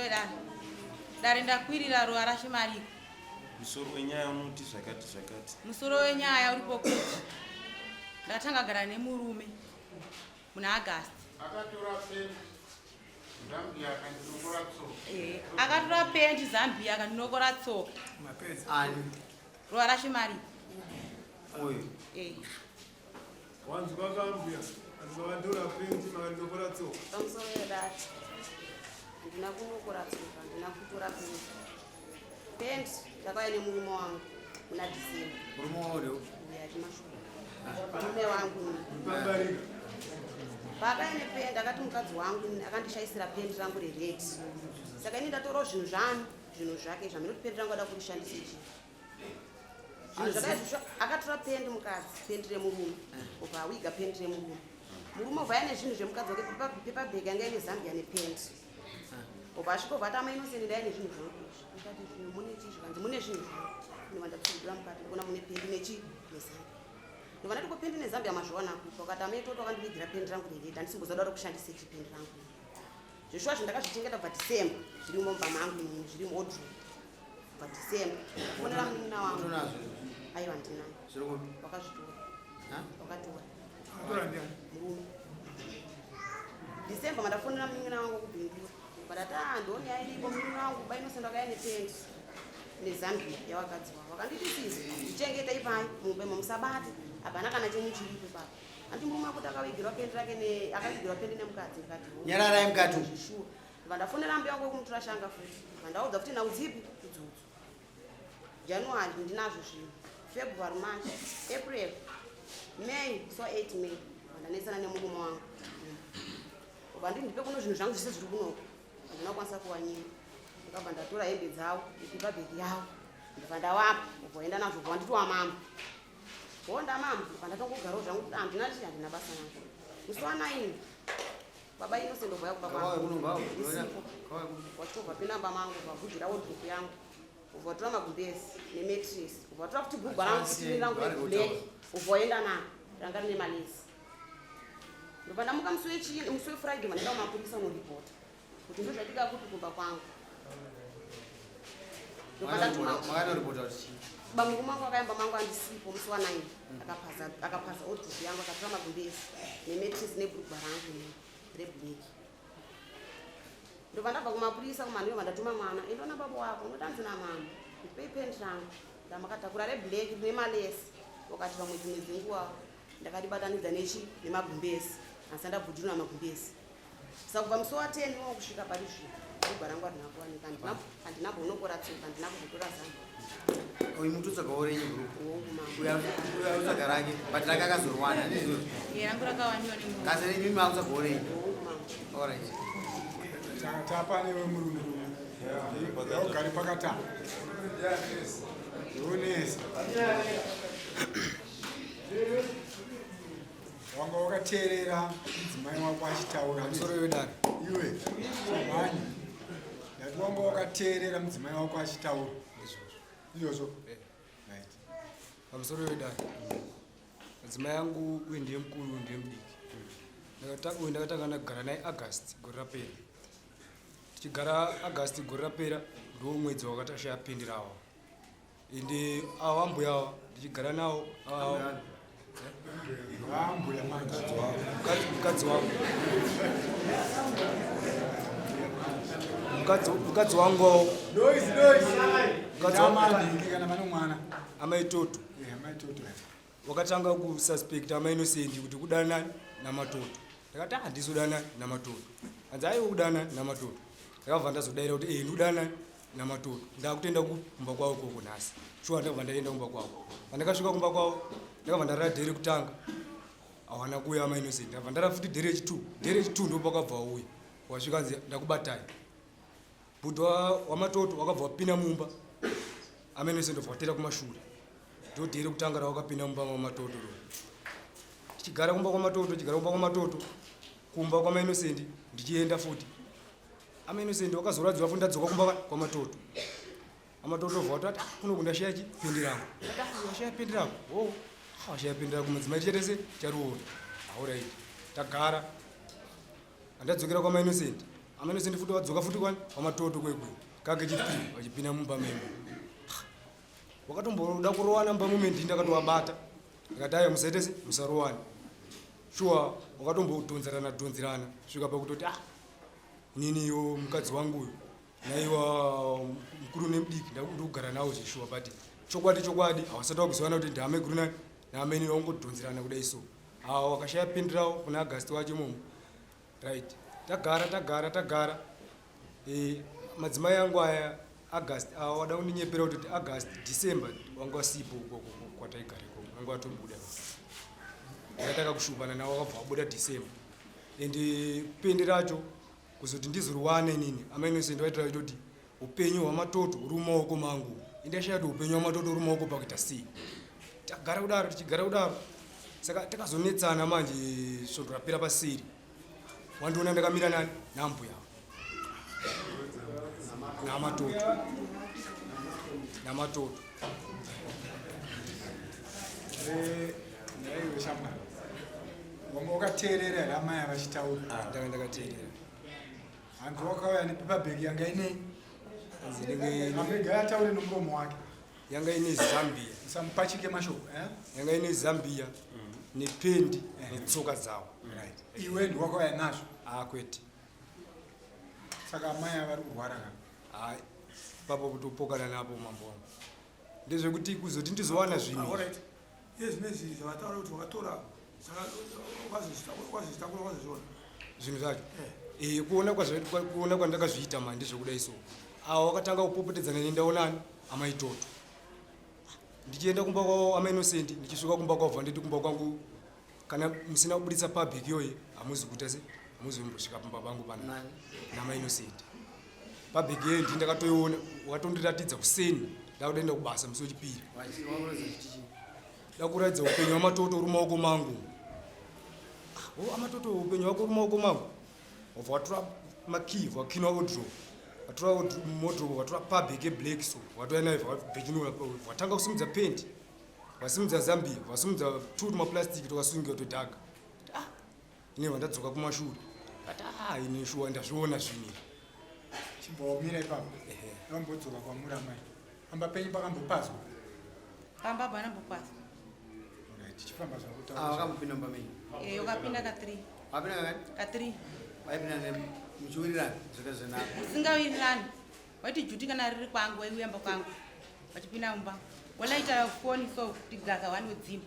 wedare. Dare ndakwirira ruwa raShimariko. Musoro wenyaya muti zvakati zvakati. Musoro wenyaya uripo kuti. Ndatanga gara nemurume muna August. Akatora pendi Zambia akandinokora tsoka. Akatora pendi Zambia akandinokora tsoka. Mapedzi ani. Ruwa raShimariko. Oyo. Wanzi kwakambia. Azikavantora pendi makandinokora tsoka. Pamusoro wedare. Ndina kunokora tsoka, ndina kutora pendi. Pendi ndakauya nemurume wangu muna December. Murume wawo Uya timashuka. Murume wangu. Pabarika. Pakaine pendi akati mukadzi wangu akandishaisira pendi rangu rered. Saka ini ndatorawo zvinhu zvake zvaminoti pendi rangu ada kurishandisa ichi. Zvinhu zvakaizvozvo akatora pendi mukadzi, pendi remurume. Ubva wiga pendi remurume. Murume ubva ane zvinhu zvemukadzi wake pepabhegi yanga ine Zambia nependi. Ubva asvikobva ati amainosendi ndaine zvinhu zvangu. Ndikati zvinhu mune chii zvikanzi mune zvinhu zvangu. Ndovanda kusundura mukati ndikuona mune pendi nechi neZambia. Ndovanda ndiko pendi neZambia mazviwana kupa ukati amaitoto akandivigira pendi rangu rered handisimbozada kushandisa ichi pendi rangu. Zvishwa zvandakazvichengeta kubva December zvirimo mumba mangu zviri muwardrobe. Kubva December kuonera munina wangu. Aiwa ndinayo. Zviri Wakazvitora. Wakatora. Atora ndiani? Murume. December mandafonera munina wangu kubhindura. Badati ndoni yairipo munina wangu bainosenda kaine pendi neZambia yawakadzi wavo. Wakanditi sizi ichengeta ipai mumbe mumusabati hapana kana chemuchiripo baba. Andi murume akuti akavigirwa pendi rake akavigirwa pendi nemukadzi ndikati. Nyarara mukati. Zvishua. Vandafonera mbi wangu kumutora shanga futi. Vandaudza kuti naudzipi kudzudzu. January ndinazvo zvinhu. February, March, April, May, so 8 May. Vandanesana nemurume wangu. Ubva ndipe kuno zvinhu zvangu zvese zviri kunoko. Ndinokwanisa kuwanyira. Ndikabva ndatora hembe dzavo, nepepabhegi yavo. Ndibva ndawapa, ubvoenda nazvo ubva nditi wamama. Honda mama, ubva ndatongogarawo zvangu kuti handina chii handina basa nazvo. Musi wa9 baba Innocent ubva yakuba kwangu. Wachitobva pinamba mangu, ubvavhudhira wardrobe yangu. Ubvatora magumbezi nemetress. Ubvatora futi bhugwa rangu kuti rangu reblack. Ubvoenda naro, ranga rine malesi. Ndobva ndamuka musi weFriday mandaenda kumapurisa unoripota. Kuti ndozvatika kuti kumba kwangu. Ndobva ndatuma makanoripota kuti chii? Bamurume wangu akaimba mangu andisipo musi wa9. Akapaza wardrobe yangu akatora magumbezi nemetress nebhugwa rangu reblack. Ndobva ndabva kumapurisa kumaniyo vandatuma mwana endona baba wako unotanzina mama ndipei pendi rangu ndamakatakura reblack rine malesi. Wakati pamwe dzimwe dzenguva ndakaribatanidza nemagumbezi asi ndabhudhirwa magumbezi. Saka kubva musi wa10 kusvika pari zvino bhugwa rangu harina kuwanika. Handinambonokora tsoka handina kuzotora Zambia. Uyu mutu tsakaorenyi gurupu? Uongu mangu. Uya utsaka rake but rake akazorwana ndizvo. Rangu rakawaniwa nemurume. Kasi imi makutsakaorenyi? Uongu mangu. Alright. Tapa newe murume. Yaugari pakatapa. Yonesa. Wanga wakateerera mudzimai wako achitaura. Musoro wedare. Iwe mhanyi. Ndati wanga wakateerera mudzimai wako achitaura. Izvozvo. Right. Pamusoro wedare. Madzimai angu uye ndiye mukuru ndiye mudiki. Ndakatanga ndagara naye August gore rapera. Tichigara August gore rapera ndiwo mwedzi wakatashaya pendi rawo. Ende ava mbuya ava ndichigara nawo Mbuya mukadzi wangu. Mukadzi wangu amaitoto. Wakatanga kususpecta ama Innocent kuti kudana namatoto. Ndakati handizodana namatoto. Hanzi aiwe kudana namatoto. Ndakabva ndazodaira kuti ndikudana namatoto. Ndakutenda kumba kwawo koko nhasi. Shuwa ndakabva ndaenda kumba kwawo. Pandakasvika kumba kwawo ndakabva ndarara dhere kutanga. Hawana kuuya ama Innocent. Ndakabva ndarara futi dhere chitu. Dhere chitu ndipo pakabva wauya. Wasvika nzi ndakubatai. Bhudha wamatoto wakabva wapinda mumba. Ama Innocent wabva kumashure. Ndo dhere kutanga rawakapinda mumba mwamatoto. Tichigara kumba kwamatoto. Kumba kwama Innocent ndichienda futi. Ama Innocent wakazoradzwa futi ndadzoka kumba kwamatoto. Amatoto vota kuno kundashaya pendi rangu. Ndashaya pendi rangu. Oh, washaya pendi rangu mudzimai cherese charuona. Alright. Tagara. Andadzokera kwama Innocent. amene sendi futi wadzoka futi kwani pamatoto kwekwe kake chipiri wachipina mumba memo wakatomboda kurowana mba mumendi ndakatowabata akati aya musaitese musarowane shuwa wakatombotonzerana svika pakutoti niniyo mukadzi wanguyo naiwa mukuru nemudiki ndikugara nawo zvishuwa but chokwadi hawasati wakuziwana kuti ndihame guru nani naameni wangodhonzerana kudai so awa wakashaya pendirawo kuna agasti wacho momo right tagara madzimai angu aya agasti awa wada kundinyepera kuti agasti december wanga wasipo kwataigareko wanga watombuda akataka kushupana nawo wakabva wabuda december ende pendi racho kuzoti ndizoruwane nini amainose ndivaitira kuti upenyu hwamatoto uri mumaoko mangu indashaya kuti upenyu hwamatoto uri mumaoko pakuita sei tichigara kudaro saka takazonetsana manje svondo rapera paseri wandiona ndakamira nani nambuya namatoto naiwe shamwari wanga wakateerera here amai avachitaura ndakateerera hanzi wakauya nepepabheki yanga inei mabhegi ayataure nomuromo wake yanga ine zambia usamupachike mashoko yanga ine zambia nependi netsoka dzawo iwe ndiwakauya nazvo kwete saka amai avari kurwara kana hai papo kutopokana napo mambo wangu ndezvekuti kuzoti ndizowana zvinhu yezvinezvi zvavataura kuti wakatora wazvitakura wazozviona zvinhu zvacho kuona kwandakazviita ma ndezvekudai so awa wakatanga kupopotedzana nendaonani amaitoto ndichienda kumba kwavo amainosendi ndichisvika kumba kwavo vanditi kumba kwangu kana musina kubuditsa public yoye hamuzi kuita se hamuzi kumbosvika pamba pangu pana namainosendi public yeyo ndi ndakatoiona wakatondiratidza kuseni ndakudaenda kubasa musi wechipiri ndakuratidza upenyu hwamatoto uri mumaoko mangu amatoto upenyu hwako uri mumaoko mangu wabva watora makii wakinwa wodrop watora modrop watora public eblack so watoya nayo vabhekinula watanga kusimudza pendi wasimudza zambia wasimudza tuti maplastic tokasungira todhaga ine vandadzoka kumashure but ine shuwa ndazviona zvinii chimbomira ipapo vambodzoka kwamuri amai amba penyu pakambopazwa pamba panambopasa tichifamba wakambopinda mbamei ukapinda ka3 wapinda kakani ka3 waipinda muchiwirirani zvaka zvenako usingawirirani waiti juti kana riri kwangu waiuyamba kwangu wachipinda mumba walaita foni so tigaza wani wedzimba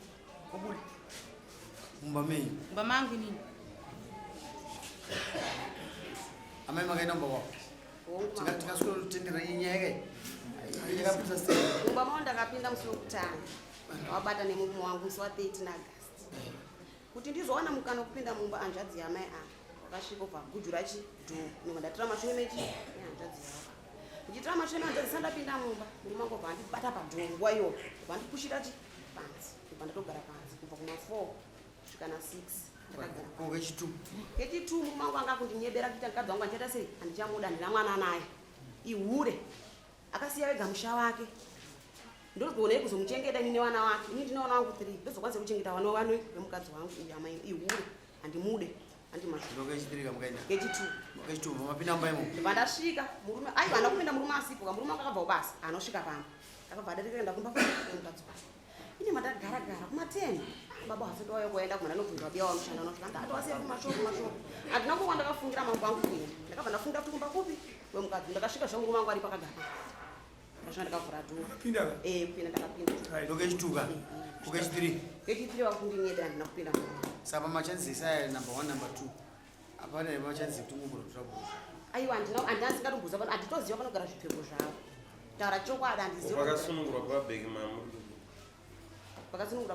wobuda mumbamei mumba mangu inini amai makaenda mumba kwako tikasvika kutendera inyaya yake yakapisa sei mumba mao ndakapinda musi wekutanga wabata nemurume wangu musi wa13 agasti kuti ndizowana mukana wekupinda mumba hanzvadzi yamai anga wakasvika ubva kugujura chidhoo nemwe ndatora mashure mechi nehanzvadzi yavo ndichitora mashure mehanzvadzi sandapinda mumba murume wangu bva andibata padhoo nguva iyoyo bva ndipushira chi panzi kubva ndatogara panzi kubva kuma4 kusvika na6 kechi2 murume wangu anga kundinyebera kuita mukadzi wangu andichaita sei handichamuda ndina mwana naye ihure akasiya vega musha wake ndozonei kuzomuchengeta inini vana wake ini ndine vana vangu 3 ndozokwanisa kuchengeta vana vano vemukadzi wangu uyu amai ihure handimude kechi2 mapinda mumba imo vandasvika murume aiva ndakupinda murume asipo murume wangu akabva ubasa anosvika pamba akabva adarikaenda kumba kwemukadzi wake ine mandagara kuma10 baba hasati wauya kuenda kuma ndanobvunza biya wamushanda anosvika ndatowasiya kumashoko handina kuwa ndakafungira mambo angu kuenda ndakabva ndafungira kuti kumba kupi wemukadzi ndakasvika zvangu murume wangu ari pakagara ndasvika ndakavhura dhoo kupinda ndakapinda kechi2 kechi3 kechi3 wakundinyeda handina kupinda saka machances aya number 1 number 2 apana machances kuti mungorotrabula aiwa handinasingatombuza pano handitoziva panogara zvipfeko zvavo taura chokwadi handiziva vakasunungurwa pabheki mamuri vakasunungura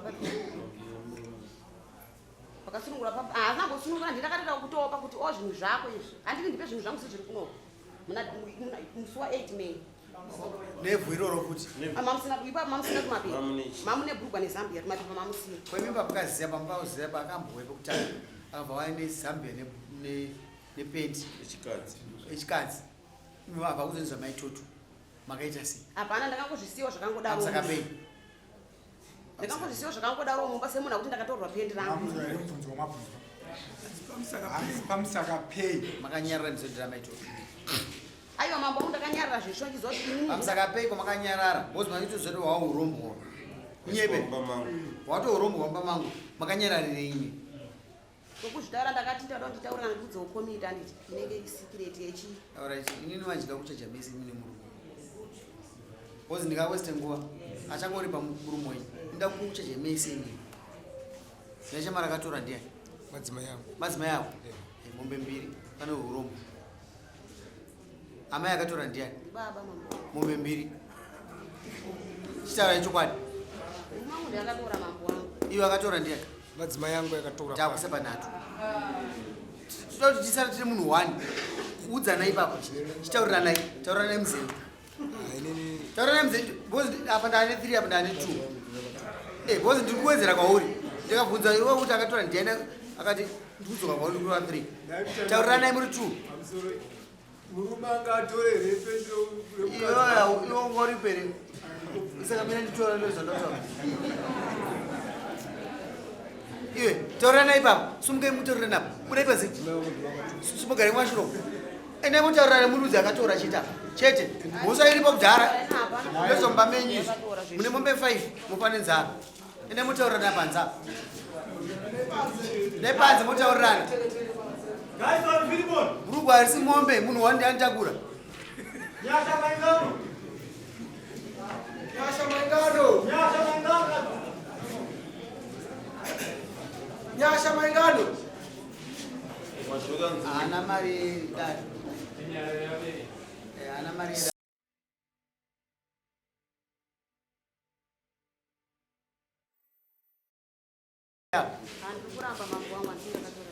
vakasunungura hazinambosunungura ndindakareta kutopa kuti o zvinhu zvako izvi handiti ndipe zvinhu zvangu sezviri kunopa musi wa8 May nevhu iroro futi mamusina kumapiri mamune bhurugwa nezambia tumapepa mamusina kwemimba pakaziya pambauziya pakambowe pekutanga akabva waya nezambia nependi echikadzi abva kuzonizva maitoto makaita sei hapana ndakangozvisiwa zvakangodaro sakapei ndakangozvisiwa zvakangodaro mumba semuna kuti ndakatorwa pendi rangu pamusaka pay makanyarara ndizodira maito aiwa mambo angu ndakanyarara zvisho chizoti pamusaka pay kwamakanyarara bozi maitozoti waurombo nyebe watourombo wamba mangu makanyararire ine kokuzvitaura ndakati ndada nditaura ndikudzewo komiti anditi inenge isikireti yechi alright inini vanjida kuchacha mesi mine murume bozi ndikaweste nguva achangori pamurumo iyi nda kuchacha mesi ine nechamara akatora ndiani madzimai ako mombe 2 pane urombo amai akatora ndiani baba mambo mombe 2 chitaura chokwadi mangu ndakatora mambo wangu iwe akatora ndiani madzimai yangu yakatora takuseba nato tinoda kuti tisara tiri munhu 1 kuudzana ipapo chitauriranai tauriranai muzeni tauriranai muzeni bozi apa ndane 3 apa ndane 2 bozi ndiri kuwedzera kwauri ndikabvunza iwe kuti akatora ndiani akati ndikudzoka kwauri kurwa 3 tauriranai muri 2 murume anga atore repe iwe ngori peri saka mina nditora ndozvandotaura iwe taurana ipapo sumukai mutorere napo budai pasi simugare mwashuro ene mutaurana murudzi akatora chita chete musa iripo kudhara ndozomba menyu mune mombe 5 mupane nzara ene mutaurana panza nepanze mutaurirana murugu harisi mombe munhu wandi anditakura nyasha maingano ana mari dad ana mari handikuramba mambo wangu andindakatora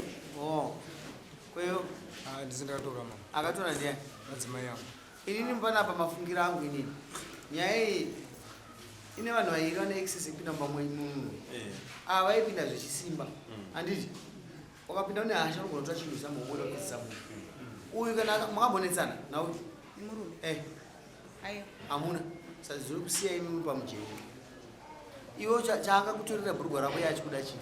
kweyo ndisindakatora mama akatora ndiani madzimai yangu inini mupanapa mafungira angu inini nyaya iyi ine vanhu vairi vane access kupinda mumamwenyu ava vaipinda zvechisimba handiti wakapinda une hasha unogona kutora chinhu samuomoda kudzisa munhu uyu kana makambonetsana nauyu murume ayo hamuna saka zviri kusiya imi muri pamujeni iwo chaanga kutorera bhurugwa rako yachikuda chii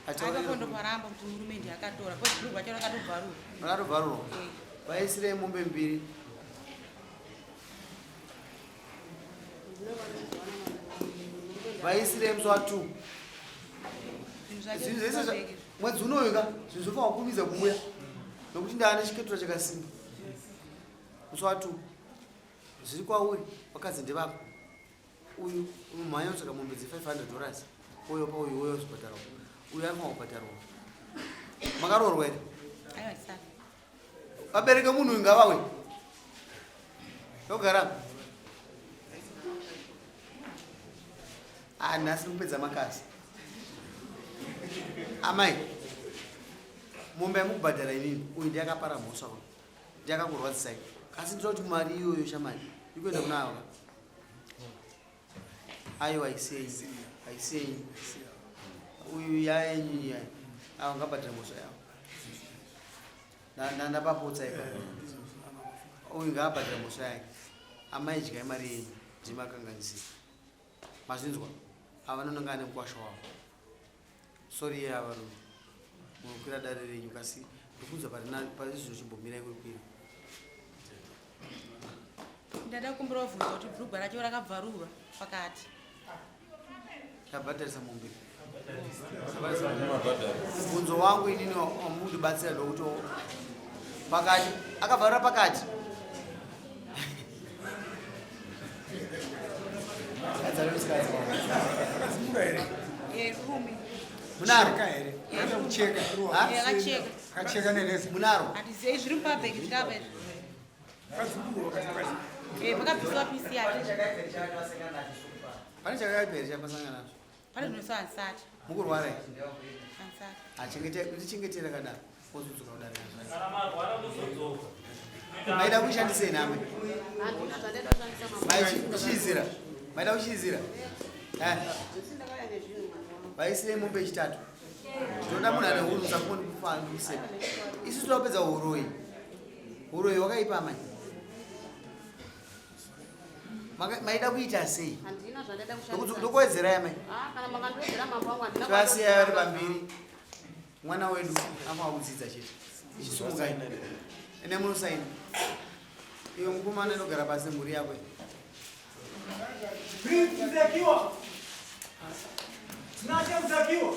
akakondoparamba kuti murume ndi akatora ko bhurugwa charo rakatobvarurwa rakatobvarurwa vaisirei mombe 2 vaisirei musi wa2 mwedzi unoyoka zvinhu zvofanwa kukumidza kumuya nokuti ndaane chiketura chakasimba musi wa2 zviri kwauri wakadzi ndevako uyu umhanya kutsvaka mombe $500 uyo pauyu uyo zibhatarwa uyu anofanwa kubhatarwa makaroorwa here aiwa ndisati vabereke munhu uyu ngavawe ndogara nhasi kupedza makasi amai mombe yamukubhadhara inini uyu ndiyakapara mhosva ndiyakakurwadzisai asi ndinoda kuti mari iyoyo shamai ikuenda kuna ava aiwa aisei uyu yayenyu yai ava ngabhadhara mhosva yavo ndapapotsa ipapo uyu ngaabhadhara mhosva yake amai dyai mari yenyu ndimakanganisira mazvinzwa ava nonanga nemukwasha wavo sori ye ava rume munokwira dare renyu kasi ndikunzwa paizvino chimbomirai kurikwira ndada kukumbira wabvunza kuti bhurugwa racho rakabvarurwa pakati tabhadharisa mombe mubvunzo wangu inini wamundibatsira ndokuti pakati akabvarura pakati rume munaro akacheka neresi munaro handizei zviri mupabheki zvikapa pakabvisiwa pisi yake pane chakaipeiri chapasanga nazvo pane zvinosa hansati mukurwara hansati tichengetera kadaro ozudzuka kudaro maida kuishandisei name handina zvandaidakushandisa kuchiizira maida kuchiizira zvisindakauya nezvinhu mambo wangu vaisirei mombe 3 tinoda munhu ane huru sakoni kufanise isu tinopedza uroyi wakaipa mai maida kuita sei handina zvandada Ndokuti kushandisa ndokuwedzerai mai kana makandowedzera mambo wangu handina twasiya vari pambiri mwana wedu afa kudzidza chete ichisumukai ene munosaina iwe mukomana inogara pasi mhuri yako Mzakiwa. Tunaje Mzakiwa?